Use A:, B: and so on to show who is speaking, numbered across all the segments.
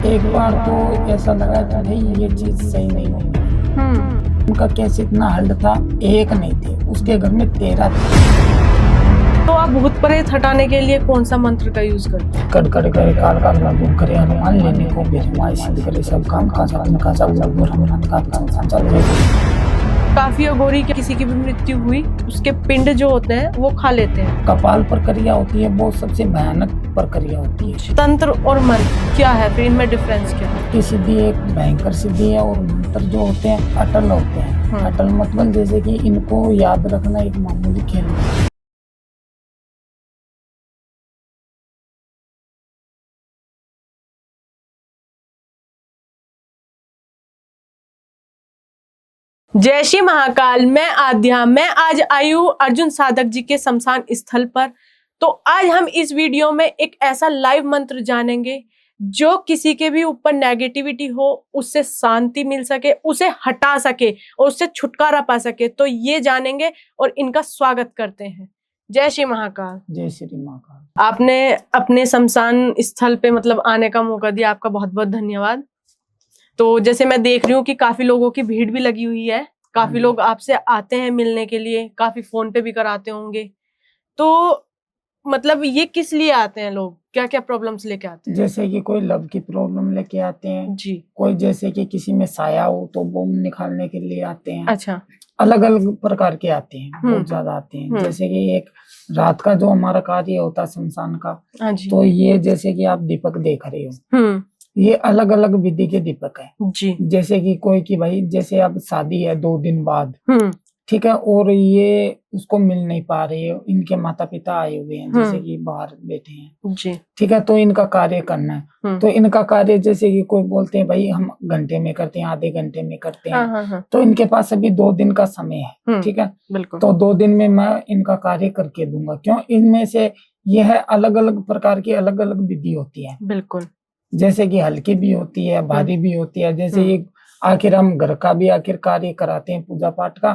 A: एक बार तो ऐसा लगा कि भाई ये चीज सही नहीं होगी। उनका केस इतना हल्ड था, एक नहीं थे, उसके घर में 13 थे।
B: तो आप भूत प्रेत हटाने के लिए कौन सा मंत्र का यूज करते हैं?
A: कड़ कड़ करे काल का लागू करे हनुमान लेने को बेरमाई सिद्ध करे सब काम का सब का सब लागू रमनाथ का संचार है।
B: काफी अघोरी के किसी की भी मृत्यु हुई, उसके पिंड जो होते हैं वो खा लेते हैं।
A: कपाल प्रक्रिया होती है, वो सबसे भयानक प्रक्रिया होती है।
B: तंत्र और मंत्र क्या है, फिर इनमें डिफरेंस क्या है?
A: की सिद्धि एक भयंकर सिद्धि है और मंत्र जो होते हैं अटल होते हैं। अटल मतलब जैसे कि इनको याद रखना एक मामूली खेल है।
B: जय श्री महाकाल। मैं आद्या, मैं आज आई हूँ अर्जुन साधक जी के शमशान स्थल पर। तो आज हम इस वीडियो में एक ऐसा लाइव मंत्र जानेंगे जो किसी के भी ऊपर नेगेटिविटी हो उससे शांति मिल सके, उसे हटा सके और उससे छुटकारा पा सके। तो ये जानेंगे और इनका स्वागत करते हैं। जय श्री महाकाल।
A: जय श्री महाकाल।
B: आपने अपने शमशान स्थल पे मतलब आने का मौका दिया, आपका बहुत बहुत धन्यवाद। तो जैसे मैं देख रही हूँ कि काफी लोगों की भीड़ भी लगी हुई है, काफी लोग आपसे आते हैं मिलने के लिए, काफी फोन पे भी कराते होंगे। तो मतलब ये किस लिए आते हैं लोग, क्या क्या प्रॉब्लम्स लेके आते हैं?
A: जैसे कि कोई लव की प्रॉब्लम लेके आते हैं
B: जी।
A: कोई जैसे कि किसी में साया हो तो वो निकालने के लिए आते हैं।
B: अच्छा।
A: अलग अलग प्रकार के आते हैं, बहुत ज्यादा आते हैं। जैसे कि एक रात का जो हमारा कार्य होता है शमशान का,
B: हाँ जी।
A: तो ये जैसे कि आप दीपक देख रहे हो, ये अलग अलग विधि के दीपक है
B: जी।
A: जैसे कि कोई की भाई जैसे अब शादी है 2 दिन बाद, ठीक है, और ये उसको मिल नहीं पा रहे हो, इनके माता पिता आए हुए हैं जैसे कि बाहर बैठे हैं
B: जी।
A: ठीक है, तो इनका कार्य करना है। तो इनका कार्य जैसे कि कोई बोलते हैं भाई हम घंटे में करते हैं, आधे घंटे में करते हैं।
B: हाँ।
A: तो इनके पास अभी 2 दिन का समय है, ठीक है,
B: बिल्कुल।
A: तो 2 दिन में मैं इनका कार्य करके दूंगा। क्यों, इनमें से यह अलग अलग प्रकार की अलग अलग विधि होती है।
B: बिल्कुल।
A: जैसे कि हल्की भी होती है, भारी भी होती है। जैसे ये आखिर हम घर का भी आखिर कार्य कराते हैं पूजा पाठ का,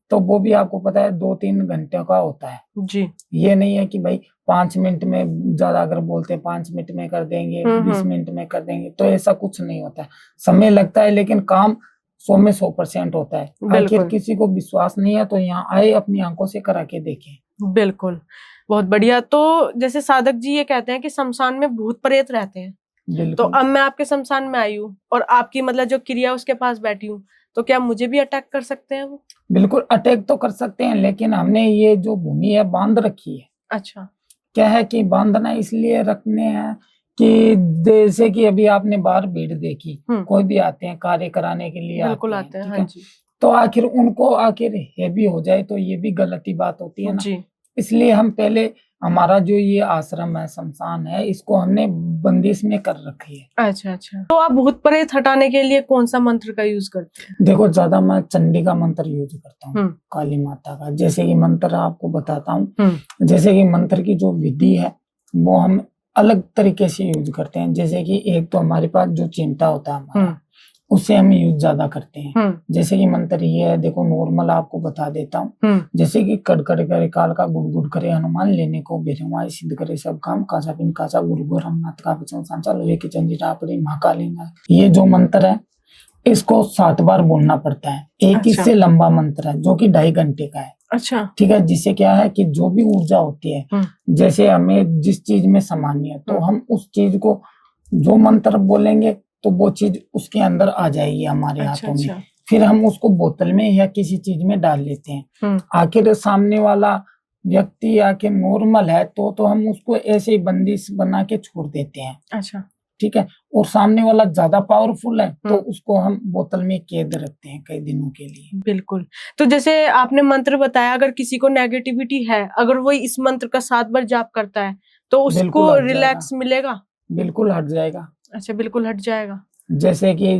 A: तो वो भी आपको पता है 2-3 घंटे का होता है
B: जी।
A: ये नहीं है कि भाई 5 मिनट में, ज्यादा अगर बोलते हैं 5 मिनट में कर देंगे, 20 मिनट में कर देंगे, तो ऐसा कुछ नहीं होता है। समय लगता है लेकिन काम 100 में 100% होता है। आखिर किसी को विश्वास नहीं है तो यहाँ आए, अपनी आंखों से करा के देखें।
B: बिल्कुल, बहुत बढ़िया। तो जैसे साधक जी ये कहते हैं कि शमशान में भूत प्रेत रहते हैं, तो अब मैं आपके शमशान में आई हूँ और आपकी मतलब जो क्रिया उसके पास बैठी हूँ, तो क्या मुझे भी अटैक कर सकते हैं वो?
A: बिल्कुल अटैक तो कर सकते हैं, लेकिन हमने ये जो भूमि है बांध रखी है।
B: अच्छा।
A: क्या है कि बांधना इसलिए रखने हैं कि जैसे कि अभी आपने बाहर भीड़ देखी, कोई भी आते हैं कार्य कराने के लिए,
B: बिल्कुल आते हैं, हाँ जी।
A: तो आखिर उनको आखिर हैवी हो जाए तो ये भी गलत ही बात होती है ना जी। इसलिए हम पहले हमारा जो ये आश्रम है, शमशान है, इसको हमने बंदिश में कर रखी है।
B: अच्छा। तो आप भूत प्रेत हटाने के लिए कौन सा मंत्र का यूज करते हैं?
A: देखो ज्यादा मैं चंडी का मंत्र यूज करता हूँ, काली माता का। जैसे कि मंत्र आपको बताता हूँ, जैसे कि मंत्र की जो विधि है वो हम अलग तरीके से यूज करते हैं। जैसे कि एक तो हमारे पास जो चिमटा होता है हमारा, उससे हम यूज ज्यादा करते हैं। जैसे कि मंत्र ये है, देखो नॉर्मल आपको बता देता हूँ। जैसे कि कड़ कड़ करे काल का गुड़ गुड़ करे हनुमान लेने को बेरमाई सिद्ध करे सब काम कासा पिन कासा गुरु गो रमनाथ का वचन सांचा लोहे की चंडी टापरी महाकाली। ये जो मंत्र है इसको 7 बार बोलना पड़ता है। एक इससे लंबा मंत्र है जो कि 2.5 घंटे का है।
B: अच्छा।
A: ठीक है, जिससे क्या है कि जो भी ऊर्जा होती है, जैसे हमें जिस चीज में समानी है तो हम उस चीज को जो मंत्र बोलेंगे तो वो चीज उसके अंदर आ जाएगी हमारे हाथों में। फिर हम उसको बोतल में या किसी चीज में डाल लेते हैं। आखिर सामने वाला व्यक्ति आखिर नॉर्मल है तो हम उसको ऐसे ही बंदिश बना के छोड़ देते हैं।
B: अच्छा।
A: ठीक है, और सामने वाला ज्यादा पावरफुल है तो उसको हम बोतल में कैद रखते हैं कई दिनों के लिए।
B: बिल्कुल। तो जैसे आपने मंत्र बताया, अगर किसी को नेगेटिविटी है, अगर वो इस मंत्र का 7 बार जाप करता है तो उसको रिलैक्स मिलेगा?
A: बिल्कुल हट जाएगा।
B: अच्छा, बिल्कुल हट जाएगा।
A: जैसे कि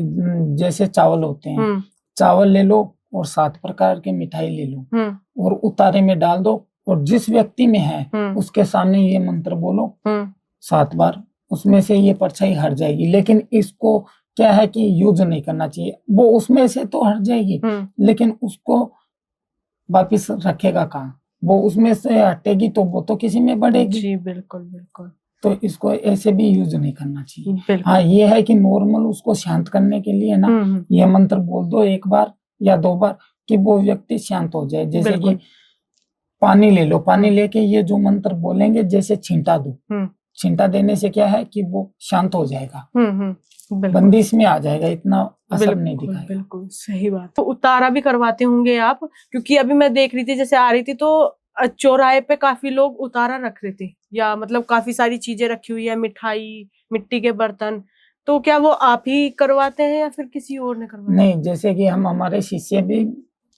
A: जैसे चावल होते हैं, चावल ले लो और 7 प्रकार के मिठाई ले लो और उतारे में डाल दो, और जिस व्यक्ति में है उसके सामने ये मंत्र बोलो 7 बार, उसमें से ये परछाई हट जाएगी। लेकिन इसको क्या है कि यूज नहीं करना चाहिए। वो उसमें से तो हट जाएगी लेकिन उसको वापिस रखेगा कहाँ? वो उसमें से हटेगी तो वो तो किसी में बढ़ेगी।
B: जी बिल्कुल।
A: तो इसको ऐसे भी यूज नहीं करना चाहिए।
B: बिल्कुल।
A: हाँ, ये है कि नॉर्मल उसको शांत करने के लिए ना ये मंत्र बोल दो 1 बार या 2 बार कि वो व्यक्ति शांत हो जाए। जैसे कि पानी ले लो, पानी लेके ये जो मंत्र बोलेंगे जैसे छींटा दो, छींटा देने से क्या है कि वो शांत हो जाएगा, बंदिश में आ जाएगा, इतना असर नहीं दिखाएगा।
B: बिल्कुल सही बात। तो उतारा भी करवाते होंगे आप, क्योंकि अभी मैं देख रही थी जैसे आ रही थी तो चौराहे पे काफी लोग उतारा रख रहे थे, या मतलब काफी सारी चीजें रखी हुई है, मिठाई, मिट्टी के बर्तन, तो क्या वो आप ही करवाते हैं या फिर किसी और ने करवाया? नहीं,
A: जैसे कि हम हमारे शिष्य भी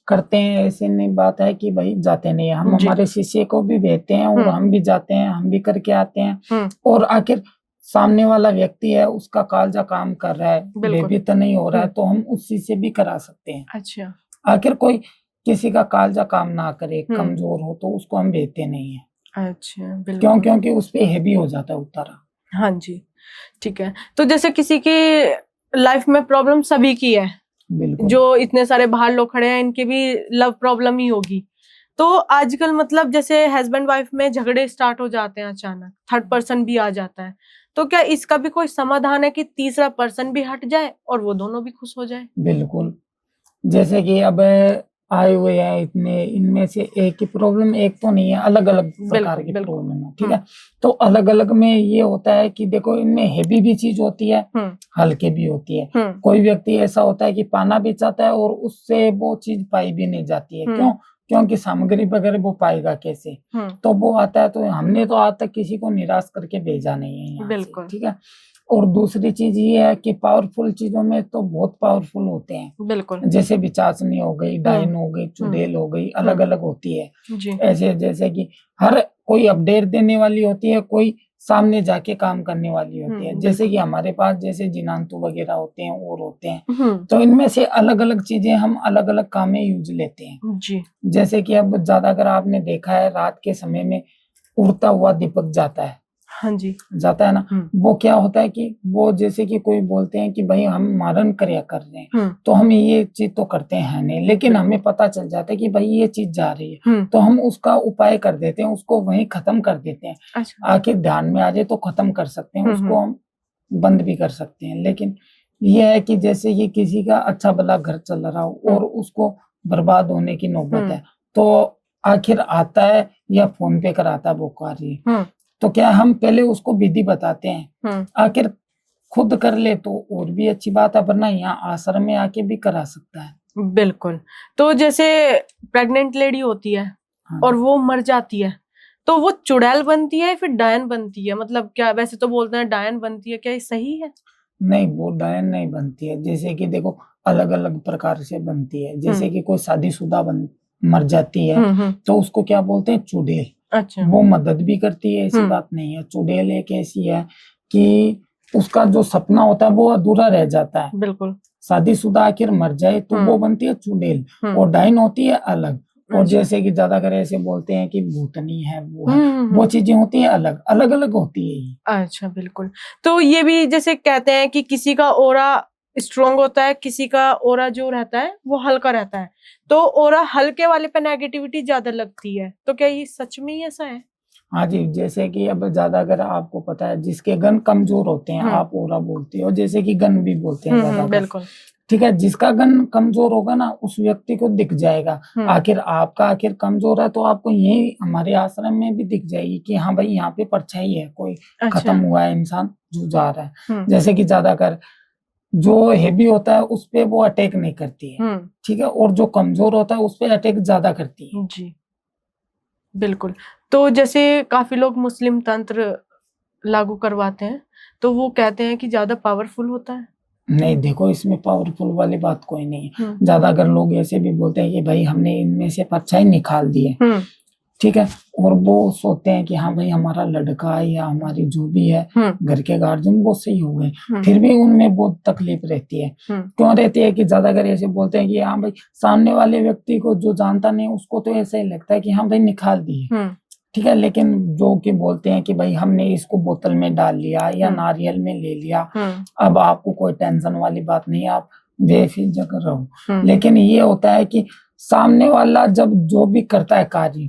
A: करते हैं, ऐसे नहीं बात है कि भाई जाते नहीं है, हम हमारे शिष्य को भी भेजते हैं और हम भी जाते हैं, हम भी करके आते हैं। और आखिर सामने वाला व्यक्ति है, उसका कालजा काम कर रहा है, बेबी तो नहीं हो रहा है, तो हम उसी से भी करा सकते हैं।
B: अच्छा।
A: आखिर कोई किसी का कालजा काम ना करे, कमजोर हो, तो उसको हम भेजते नहीं है।
B: अच्छा, बिल्कुल।
A: क्योंकि उस पे हेवी हो जाता है उतारा।
B: हाँ जी, ठीक है। तो जैसे किसी की लाइफ में प्रॉब्लम सभी की है, जो इतने सारे बाहर लोग खड़े हैं, इनकी भी लव प्रॉब्लम ही होगी। तो आजकल मतलब जैसे हस्बैंड वाइफ में झगड़े स्टार्ट हो जाते हैं, अचानक थर्ड पर्सन भी आ जाता है, तो क्या इसका भी कोई समाधान है कि तीसरा पर्सन भी हट जाए और वो दोनों भी खुश हो जाए? बिल्कुल।
A: जैसे कि अब आए हुए हैं इतने, इनमें से एक की प्रॉब्लम एक तो नहीं है, अलग अलग प्रकार की प्रॉब्लम है, ठीक है। तो अलग अलग में ये होता है कि देखो इनमें हेवी भी चीज होती है, हल्के भी होती है। कोई व्यक्ति ऐसा होता है कि पाना भी चाहता है और उससे वो चीज पाई भी नहीं जाती है। क्यों? क्योंकि सामग्री वगैरह वो पाएगा कैसे? तो वो आता है, तो हमने तो आज तक किसी को निराश करके भेजा नहीं है यहाँ से, ठीक है। और दूसरी चीज ये है कि पावरफुल चीजों में तो बहुत पावरफुल होते हैं,
B: बिल्कुल।
A: जैसे बिचासनी हो गई, डायन हो गई, चुड़ैल हो गई, अलग अलग होती है
B: जी।
A: ऐसे। जैसे कि हर कोई अपडेट देने वाली होती है, कोई सामने जाके काम करने वाली होती है। जैसे कि हमारे पास जैसे जिनांतु वगैरह होते हैं और होते हैं, तो इनमें से अलग अलग चीजें हम अलग अलग काम में यूज लेते हैं जी। जैसे कि अब ज्यादा अगर आपने देखा है रात के समय में उड़ता हुआ दीपक जाता है,
B: हाँ जी,
A: जाता है ना, वो क्या होता है कि वो जैसे कि कोई बोलते हैं कि भाई हम मारन क्रिया कर रहे हैं, तो हम ये चीज तो करते हैं नहीं, लेकिन हमें पता चल जाता है कि भाई ये चीज जा रही है, तो हम उसका उपाय कर देते हैं, उसको वहीं खत्म कर देते हैं। अच्छा। आखिर ध्यान में आ जाए तो खत्म कर सकते हैं, उसको हम बंद भी कर सकते हैं। लेकिन ये है कि जैसे ये किसी का अच्छा भला घर चल रहा हो और उसको बर्बाद होने की नौबत है, तो आखिर आता है या फोन पे कराता है वो कार्य, तो क्या हम पहले उसको विधि बताते हैं, आखिर खुद कर ले तो और भी अच्छी बात है, वरना यहाँ आश्रम में आके भी करा सकता है।
B: बिल्कुल। तो जैसे प्रेग्नेंट लेडी होती है और वो मर जाती है, तो वो चुड़ैल बनती है फिर डायन बनती है? मतलब क्या, वैसे तो बोलते हैं डायन बनती है, क्या ये सही है?
A: नहीं, वो डायन नहीं बनती है। जैसे कि देखो अलग अलग प्रकार से बनती है। जैसे कि कोई शादीशुदा मर जाती है तो उसको क्या बोलते हैं, चुड़ैल। अच्छा। वो मदद भी करती है, ऐसी बात नहीं है। चुड़ैल एक ऐसी है कि उसका जो सपना होता है वो अधूरा रह जाता है। बिल्कुल। शादीशुदा आखिर मर जाए तो वो बनती है चुड़ैल, और डायन होती है अलग। और जैसे कि ज्यादातर ऐसे बोलते हैं कि भूतनी है, वो है, वो चीजें होती है अलग अलग अलग होती है।
B: अच्छा, बिल्कुल। तो ये भी जैसे कहते हैं कि किसी का ऑरा स्ट्रॉन्ग होता है, किसी का ऑरा जो रहता है वो हल्का रहता है, तो ऑरा हल्के वाले पे नेगेटिविटी ज्यादा लगती है, तो क्या ये सच में ही ऐसा है?
A: हाँ जी, जैसे कि अब ज्यादा अगर आपको पता है जिसके गन कमजोर होते हैं, आप ऑरा बोलते हो, जैसे कि गन भी बोलते हैं ज्यादा,
B: बिल्कुल,
A: ठीक है। जिसका गन कमजोर होगा ना उस व्यक्ति को दिख जाएगा। आखिर आपका आखिर कमजोर है तो आपको यही हमारे आश्रम में भी दिख जाएगी कि हाँ भाई यहाँ पे परछाई है, कोई खत्म हुआ है, इंसान जूझा रहा है। जैसे कि ज्यादातर जो हेवी होता है उस पे वो अटैक नहीं करती है, ठीक है, और जो कमजोर होता है उस पे अटैक ज्यादा करती है
B: जी। बिल्कुल। तो जैसे काफी लोग मुस्लिम तंत्र लागू करवाते हैं, तो वो कहते हैं कि ज्यादा पावरफुल होता है।
A: नहीं, देखो इसमें पावरफुल वाली बात कोई नहीं है। ज्यादा अगर लोग ऐसे भी बोलते हैं कि भाई हमने इनमें से परछाई निकाल दी है, ठीक है, और वो सोचते हैं कि हाँ भाई हमारा लड़का या हमारी जो भी है घर के गार्जियन वो सही हो गए, फिर भी उनमें बहुत तकलीफ रहती है। क्यों रहती है कि ज्यादा अगर ऐसे बोलते हैं कि हाँ भाई सामने वाले व्यक्ति को जो जानता नहीं उसको तो ऐसा ही लगता है कि हाँ भाई निकाल दिए, ठीक है, लेकिन जो कि बोलते हैं कि भाई हमने इसको बोतल में डाल लिया या नारियल में ले लिया, अब आपको कोई टेंशन वाली बात नहीं है, आप बेफिक्र रहो। लेकिन ये होता है कि सामने वाला जब जो भी करता है कार्य,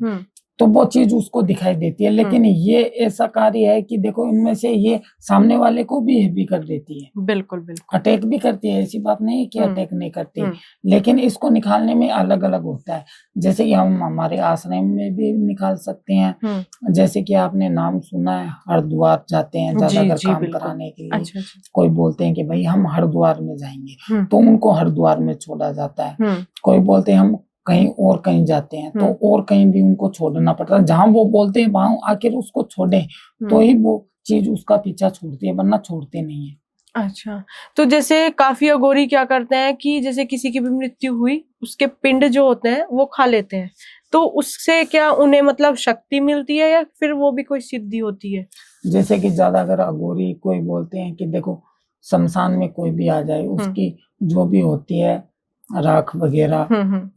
A: तो वो चीज उसको दिखाई देती है। लेकिन ये ऐसा कार्य है कि देखो इनमें से ये सामने वाले को भी हेवी कर देती है।
B: बिल्कुल बिल्कुल।
A: अटैक भी करती है, ऐसी बात नहीं है कि अटैक नहीं करती, लेकिन इसको निकालने में अलग अलग होता है। जैसे कि हम हमारे आश्रम में भी निकाल सकते हैं। जैसे कि आपने नाम सुना है, हरिद्वार जाते हैं ज्यादातर काम कराने के लिए। अच्छा। कोई बोलते हैं कि भाई हम हरिद्वार में जाएंगे, तो उनको हरिद्वार में छोड़ा जाता है। कोई बोलते हैं हम कहीं और कहीं जाते हैं, तो और कहीं भी उनको छोड़ना पड़ता है। जहां वो बोलते हैं वहां आखिर उसको छोड़े, तो ही वो चीज उसका पीछा छोड़ती है, वरना छोड़ते नहीं है।
B: अच्छा, तो जैसे काफी अघोरी क्या करते हैं कि जैसे किसी की भी मृत्यु हुई, उसके पिंड जो होते हैं वो खा लेते हैं, तो उससे क्या उन्हें मतलब शक्ति मिलती है या फिर वो भी कोई सिद्धि होती है?
A: जैसे कि ज्यादा अगर अघोरी कोई बोलते हैं कि देखो शमशान में कोई भी आ जाए, उसकी जो भी होती है राख वगैरह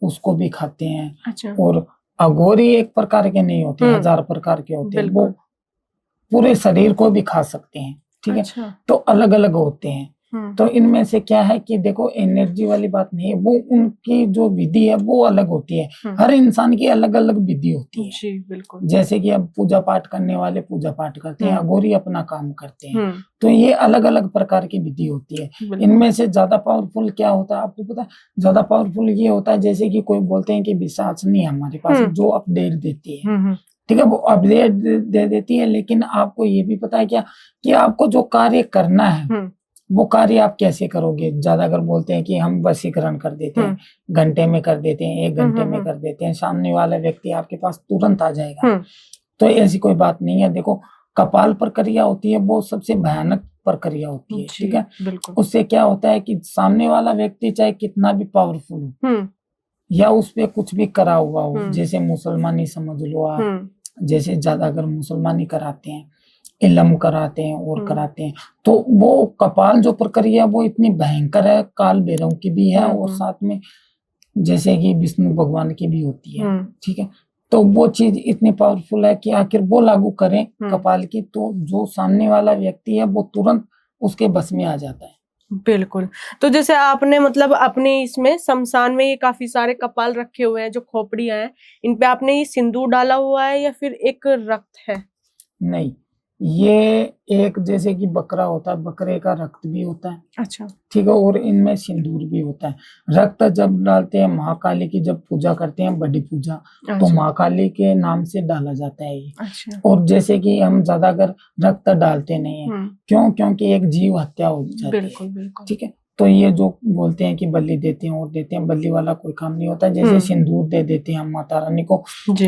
A: उसको भी खाते हैं। अच्छा। और अघोरी एक प्रकार के नहीं होते, 1000 प्रकार के होते हैं। वो पूरे शरीर को भी खा सकते हैं, ठीक है। अच्छा। तो अलग अलग होते हैं। तो इनमें से क्या है कि देखो एनर्जी वाली बात नहीं है, वो उनकी जो विधि है वो अलग होती है। हर इंसान की अलग अलग विधि होती है। जी बिल्कुल। जैसे कि अब पूजा पाठ करने वाले पूजा पाठ करते हैं, अघोरी अपना काम करते हैं। तो ये अलग अलग प्रकार की विधि होती है। इनमें से ज्यादा पावरफुल क्या होता है आपको पता है? ज्यादा पावरफुल ये होता है जैसे कि कोई बोलते हैं कि विश्वास नहीं है हमारे पास, जो अपडेट देती है, ठीक है, वो अपडेट दे देती है। लेकिन आपको ये भी पता है क्या कि आपको जो कार्य करना है वो कार्य आप कैसे करोगे? ज्यादा अगर बोलते हैं कि हम वशीकरण कर देते हैं, घंटे में कर देते हैं, 1 घंटे में कर देते हैं, सामने वाला व्यक्ति आपके पास तुरंत आ जाएगा, तो ऐसी कोई बात नहीं है। देखो कपाल प्रक्रिया होती है, वो सबसे भयानक प्रक्रिया होती है, ठीक है। उससे क्या होता है कि सामने वाला व्यक्ति चाहे कितना भी पावरफुल हो या उस पे कुछ भी करा हुआ हो, जैसे मुसलमानी समझ लो आप, जैसे ज्यादा अगर मुसलमानी कराते हैं, इलम कराते हैं और कराते हैं, तो वो कपाल जो प्रक्रिया वो इतनी भयंकर है, काल भैरव की भी है और साथ में जैसे कि विष्णु भगवान की भी होती है, ठीक है। तो वो चीज इतनी पावरफुल है कि आखिर वो लागू करें कपाल की, तो जो सामने वाला व्यक्ति है वो तुरंत उसके बस में आ जाता है।
B: बिल्कुल। तो जैसे आपने मतलब अपने इसमें शमशान में ये काफी सारे कपाल रखे हुए हैं, जो खोपड़ियां हैं, इन पे आपने ये सिंदूर डाला हुआ है या फिर एक रक्त है?
A: नहीं, ये एक जैसे कि बकरा होता है, बकरे का रक्त भी होता है। अच्छा, ठीक है। और इनमें सिंदूर भी होता है। रक्त जब डालते हैं महाकाली की, जब पूजा करते हैं बड़ी पूजा, तो महाकाली के नाम से डाला जाता है ये। अच्छा। और जैसे कि हम ज्यादा अगर रक्त डालते नहीं है, क्यों? क्योंकि एक जीव हत्या हो जाती है। बिल्कुल बिल्कुल, ठीक है। तो ये जो बोलते हैं कि बलि देते हैं और देते हैं, बलि वाला कोई काम नहीं होता। जैसे सिंदूर दे देते हैं हम माता रानी को,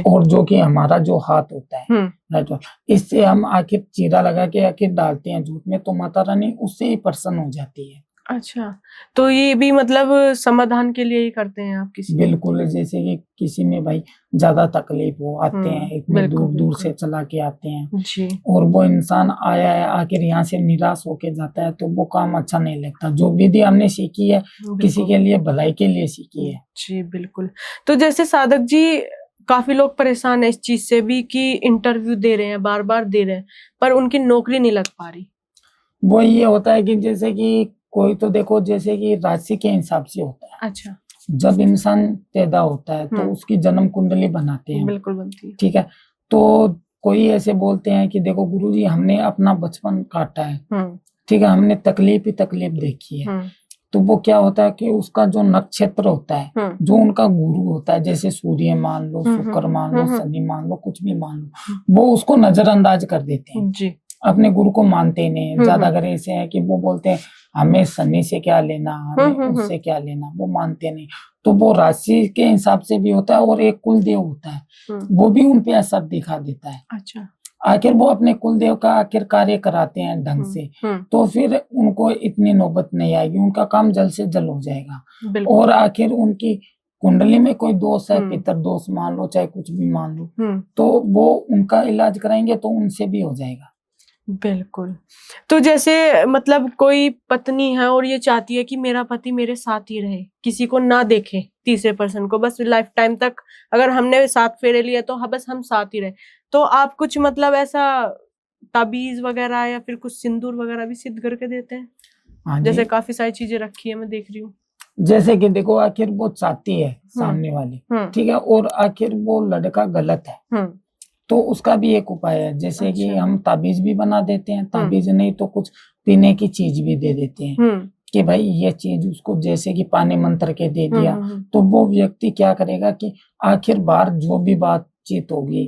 A: और जो कि हमारा जो हाथ होता है, इससे हम आखिर चीरा लगा के आखिर डालते हैं जूट में, तो माता रानी उससे ही प्रसन्न हो जाती है।
B: अच्छा, तो ये भी मतलब समाधान के लिए ही करते हैं आप किसी?
A: बिल्कुल, जैसे कि किसी में भाई ज्यादा तकलीफ हो, आते हैं इतने दूर दूर से चला के आते हैं जी, और वो इंसान आया है आखिर यहाँ से निराश होके जाता है, तो वो काम अच्छा नहीं लगता। जो विधि हमने सीखी है किसी के लिए भलाई के लिए सीखी है।
B: जी बिल्कुल। तो जैसे साधक जी, काफी लोग परेशान है इस चीज से भी कि इंटरव्यू दे रहे हैं, बार बार दे रहे हैं, पर उनकी नौकरी नहीं लग पा रही।
A: वो ये होता है कि जैसे कि कोई तो देखो जैसे कि राशि के हिसाब से होता है। अच्छा, जब इंसान पैदा होता है तो उसकी जन्म कुंडली बनाते हैं। बिल्कुल बनती है, ठीक है। तो कोई ऐसे बोलते हैं कि देखो गुरुजी हमने अपना बचपन काटा है, ठीक है, हमने तकलीफ ही तकलीफ देखी है। तो वो क्या होता है कि उसका जो नक्षत्र होता है, जो उनका गुरु होता है, जैसे सूर्य मान लो, शुक्र मान लो, शनि मान लो, कुछ भी मान लो, वो उसको नजरअंदाज कर देते हैं जी, अपने गुरु को मानते ही नहीं। ज्यादा अगर ऐसे है कि वो बोलते हैं हमें शनि से क्या लेना, हमें उससे क्या लेना, वो मानते नहीं। तो वो राशि के हिसाब से भी होता है, और एक कुलदेव होता है, वो भी उन पे असर दिखा देता है। अच्छा, आखिर वो अपने कुलदेव का आखिर कार्य कराते हैं ढंग से, तो फिर उनको इतनी नौबत नहीं आएगी, उनका काम जल्द से जल्द हो जाएगा। और आखिर उनकी कुंडली में कोई दोष है, पितर दोष मान लो, चाहे कुछ भी मान लो, तो वो उनका इलाज कराएंगे तो उनसे भी हो जाएगा।
B: बिल्कुल। तो जैसे मतलब कोई पत्नी है और ये चाहती है कि मेरा पति मेरे साथ ही रहे, किसी को ना देखे, तीसरे पर्सन को, बस लाइफ टाइम तक अगर हमने 7 फेरे लिए तो बस हम साथ ही रहे, तो आप कुछ मतलब ऐसा ताबीज वगैरह या फिर कुछ सिंदूर वगैरह भी सिद्ध करके देते हैं? हाँ, जैसे काफी सारी चीजें रखी है, मैं देख रही हूँ।
A: जैसे कि देखो आखिर वो चाहती है सामने वाली, ठीक है, और आखिर वो लड़का गलत है, तो उसका भी एक उपाय है, जैसे कि
B: अच्छा।
A: हम ताबीज भी बना देते हैं, ताबीज नहीं तो कुछ पीने की चीज भी दे देते हैं कि भाई ये चीज उसको, जैसे कि पानी मंत्र के दे दिया, तो वो व्यक्ति क्या करेगा कि आखिर बार जो भी बातचीत होगी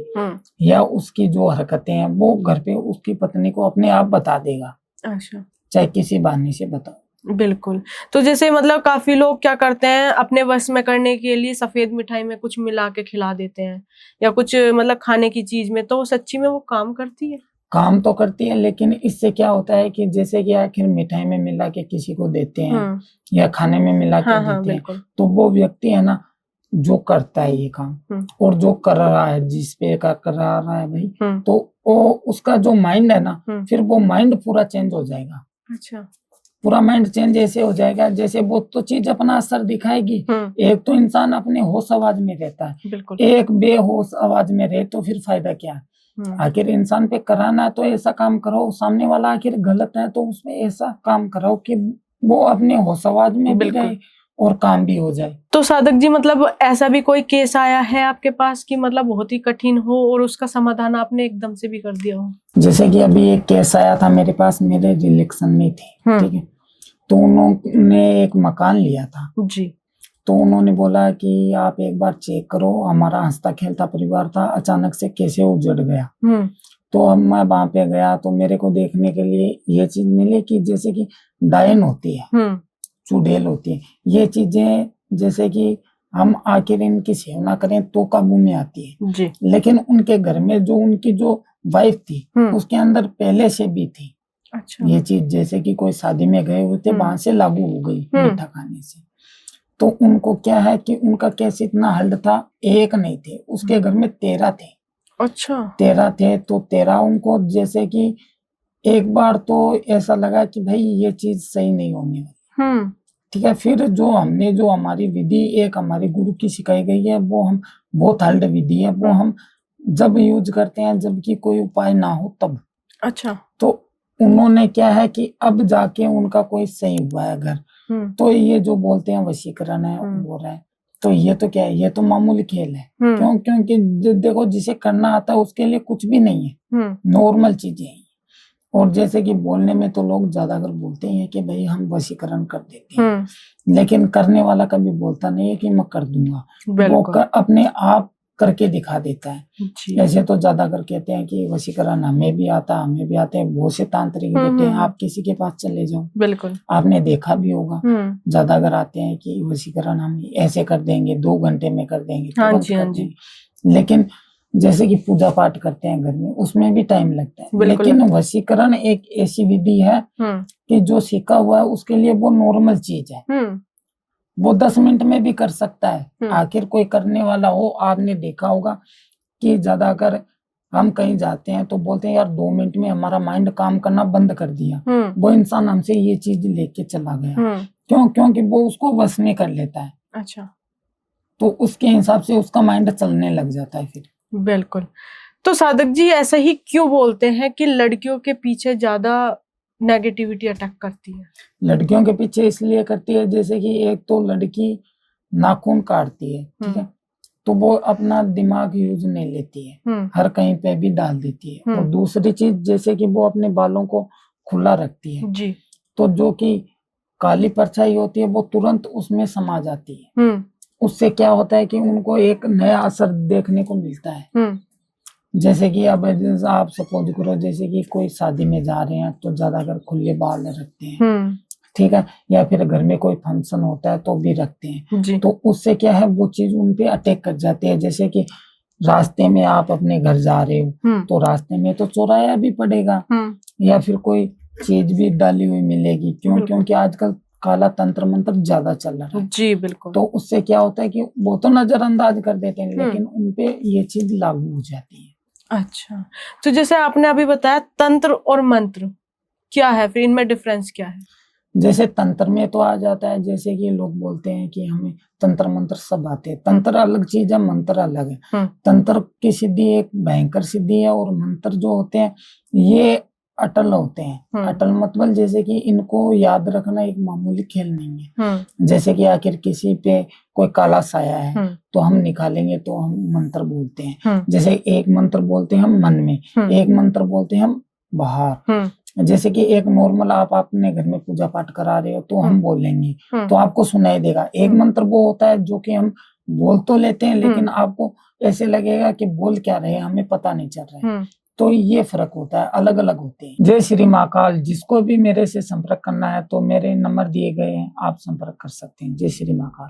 A: या उसकी जो हरकतें हैं वो घर पे उसकी पत्नी को अपने आप बता देगा।
B: अच्छा।
A: चाहे किसी बहाने से बताओ।
B: बिल्कुल। तो जैसे मतलब काफी लोग क्या करते हैं, अपने वश में करने के लिए सफेद मिठाई में कुछ मिला के खिला देते हैं या कुछ मतलब खाने की चीज में, तो सच्ची में वो काम करती है?
A: काम तो करती है, लेकिन इससे क्या होता है कि जैसे कि आखिर मिठाई में मिला के किसी को देते हैं या खाने में मिला के देते हैं, तो वो व्यक्ति है ना जो करता है ये काम और जो कर रहा है, जिस पे कर रहा है भाई, तो वो उसका जो माइंड है ना, फिर वो माइंड पूरा चेंज हो जाएगा।
B: अच्छा।
A: पूरा माइंड चेंज ऐसे हो जाएगा जैसे वो तो चीज अपना असर दिखाएगी। एक तो इंसान अपने होश आवाज में रहता है,
B: बिल्कुल।
A: एक बेहोश आवाज में रहे तो फिर फायदा क्या? आखिर इंसान पे कराना है तो ऐसा काम करो, सामने वाला आखिर गलत है तो उसमें ऐसा काम करो कि वो अपने होश आवाज में भी रहे और काम भी हो जाए।
B: तो साधक जी मतलब ऐसा भी कोई केस आया है आपके पास कि मतलब बहुत ही कठिन हो और उसका समाधान आपने एकदम से भी कर दिया हो?
A: जैसे कि अभी एक केस आया था मेरे पास, मेरे रिलेक्शन में थे, ठीक है, तो उन्होंने एक मकान लिया था
B: जी।
A: तो उन्होंने बोला कि आप एक बार चेक करो, हमारा हंसता खेलता परिवार था, अचानक से कैसे उजड़ गया। तो अब मैं वहां पे गया तो मेरे को देखने के लिए ये चीज मिली कि जैसे कि डायन होती है, चुड़ैल होती है, ये चीजें जैसे कि हम आखिर इनकी सेवना करें तो काबू में आती है
B: जी।
A: लेकिन उनके घर में जो उनकी जो वाइफ थी उसके अंदर पहले से भी थी।
B: अच्छा।
A: ये चीज जैसे कि कोई शादी में गए हुए थे, वहां से लागू हो गई मीठा खाने से। तो उनको क्या है कि उनका केस इतना हल्ड था, एक नहीं थे उसके घर में 13 थे।
B: अच्छा।
A: 13 थे तो 13 उनको जैसे कि एक बार तो ऐसा लगा कि भाई ये चीज सही नहीं होने वाली। ठीक है, फिर जो हमने जो हमारी विधि एक हमारी गुरु की सिखाई गई है वो हम बहुत हल्ड विधि है, वो हम जब यूज करते हैं जबकि कोई उपाय ना हो तब।
B: अच्छा।
A: तो उन्होंने क्या है कि अब जाके उनका कोई सही हुआ है घर, तो ये जो बोलते हैं वशीकरण है हो रहा है, तो ये तो क्या है, ये तो मामूली खेल है। क्यों? क्योंकि देखो जिसे करना आता है उसके लिए कुछ भी नहीं है, नॉर्मल चीजें हैं। और जैसे कि बोलने में तो लोग ज्यादातर बोलते हैं कि भाई हम वशीकरण कर देते हैं, लेकिन करने वाला कभी बोलता नहीं है कि मैं कर दूंगा, वो अपने आप करके दिखा देता है। ऐसे तो ज्यादातर कहते हैं कि वशीकरण हमें भी आता है, बहुत से तांत्रिक बैठे हैं, आप किसी के पास चले जाओ,
B: बिल्कुल
A: आपने देखा भी होगा, ज्यादातर आते हैं कि वशीकरण हम ऐसे कर देंगे, 2 घंटे में कर देंगे, तुरंत कर देंगे। लेकिन जैसे कि पूजा पाठ करते हैं घर में, उसमें भी टाइम लगता है, लेकिन वशीकरण एक ऐसी विधि है कि जो सीखा हुआ है उसके लिए वो नॉर्मल चीज है, वो 10 मिनट में भी कर सकता है। आखिर कोई करने वाला हो, आपने देखा होगा कि ज्यादा अगर हम कहीं जाते हैं तो बोलते हैं यार 2 मिनट में हमारा माइंड काम करना बंद कर दिया, वो इंसान हमसे ये चीज लेके चला गया। क्यों? क्योंकि वो उसको वश में कर लेता है।
B: अच्छा।
A: तो उसके हिसाब से उसका माइंड चलने लग जाता है फिर।
B: बिल्कुल। तो साधक जी ऐसा ही क्यों बोलते हैं कि लड़कियों के पीछे ज्यादा नेगेटिविटी अटैक करती है?
A: लड़कियों के पीछे इसलिए करती है, जैसे कि एक तो लड़की नाखून काटती है, ठीक है, तो वो अपना दिमाग यूज नहीं लेती है, हर कहीं पे भी डाल देती है। और दूसरी चीज जैसे कि वो अपने बालों को खुला रखती है
B: जी।
A: तो जो कि काली परछाई होती है वो तुरंत उसमें समा जाती है। उससे क्या होता है कि उनको एक नया असर देखने को मिलता है। जैसे कि अब आप सपोज करो जैसे कि कोई शादी में जा रहे हैं तो ज्यादातर खुले बाल रखते हैं, ठीक है, या फिर घर में कोई फंक्शन होता है तो भी रखते हैं। तो उससे क्या है वो चीज उन पे अटैक कर जाती है। जैसे कि रास्ते में आप अपने घर जा रहे हो तो रास्ते में तो चौराया भी पड़ेगा या फिर कोई चीज भी डाली हुई मिलेगी। क्यों? क्योंकि आजकल काला तंत्र मंत्र ज्यादा चल रहा है।
B: जी बिल्कुल।
A: तो उससे क्या होता है कि वो तो नजरअंदाज कर देते हैं लेकिन उनपे ये चीज लागू हो जाती है।
B: अच्छा, तो जैसे आपने अभी बताया तंत्र और मंत्र क्या है, फिर इनमें डिफरेंस क्या है?
A: जैसे तंत्र में तो आ जाता है, जैसे कि लोग बोलते हैं कि हमें तंत्र मंत्र सब आते हैं। तंत्र अलग चीज है, मंत्र अलग है। तंत्र की सिद्धि एक भयंकर सिद्धि है और मंत्र जो होते हैं ये अटल होते हैं। अटल मतलब जैसे कि इनको याद रखना एक मामूली खेल नहीं है। जैसे कि आखिर किसी पे कोई काला साया है तो हम निकालेंगे तो हम मंत्र बोलते हैं। जैसे एक मंत्र बोलते हैं हम मन में, एक मंत्र बोलते हैं हम बाहर। जैसे कि एक नॉर्मल आप अपने घर में पूजा पाठ करा रहे हो तो हम बोलेंगे तो आपको सुनाई देगा। एक मंत्र वो होता है जो कि हम बोल तो लेते हैं लेकिन आपको ऐसे लगेगा कि बोल क्या रहे हैं, हमें पता नहीं चल रहा है। तो ये फर्क होता है, अलग अलग होते हैं। जय श्री महाकाल। जिसको भी मेरे से संपर्क करना है तो मेरे नंबर दिए गए हैं, आप संपर्क कर सकते हैं। जय श्री महाकाल।